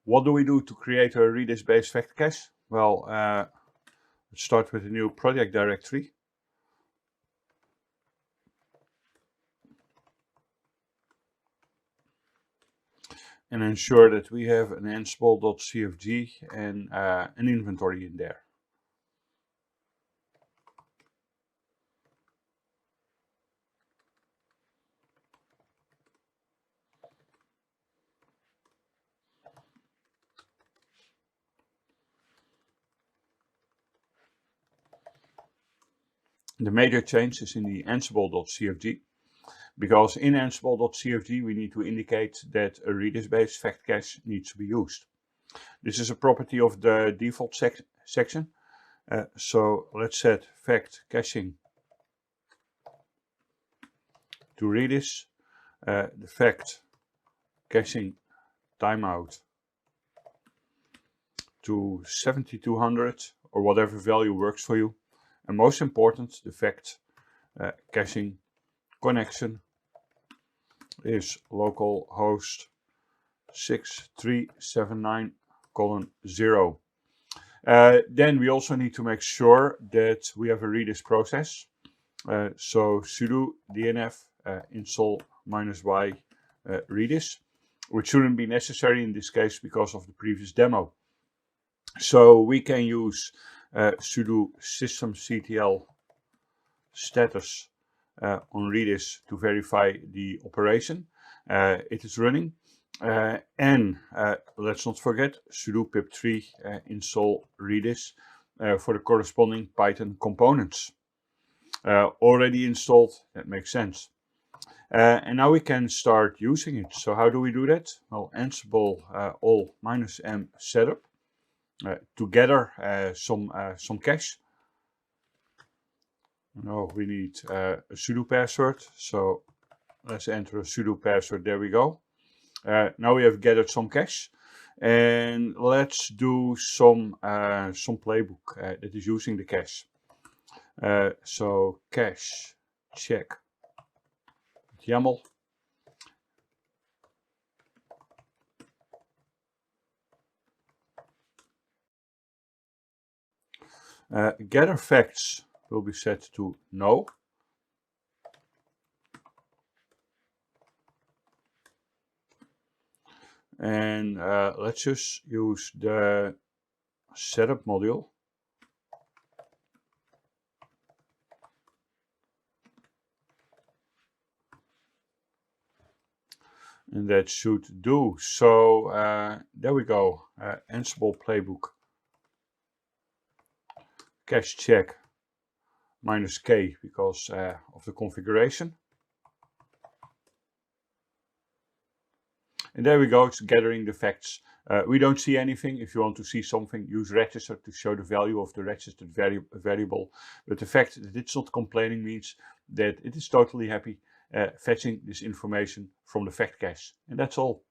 What do we do to create a Redis-based vector cache? Well, let's start with a new project directory. And ensure that we have an ansible.cfg and an inventory in there. The major change is in the ansible.cfg, because in ansible.cfg we need to indicate that a Redis-based vector cache needs to be used. This is a property of the default section. So let's set vect caching to Redis, the vect caching timeout to 7200 or whatever value works for you. And most important, the vect caching connection is localhost 6379:0. Then we also need to make sure that we have a Redis process. So sudo dnf install -y Redis, which shouldn't be necessary in this case because of the previous demo. So we can use sudo systemctl status on Redis to verify the operation. It is running. And let's not forget sudo pip3 install Redis for the corresponding Python components. Already installed, that makes sense. And now we can start using it. So how do we do that? Well, Ansible all -m setup to gather some cache. No, we need a sudo password. So let's enter a sudo password. There we go. Now we have gathered some cache, and let's do some playbook that is using the cache. So cache check YAML. Gather facts will be set to no. And let's just use the setup module. And that should do. So there we go. Ansible playbook. Cache check -k because of the configuration. And there we go, it's gathering the facts. We don't see anything. If you want to see something, use register to show the value of the registered variable. But the fact that it's not complaining means that it is totally happy fetching this information from the fact cache. And that's all.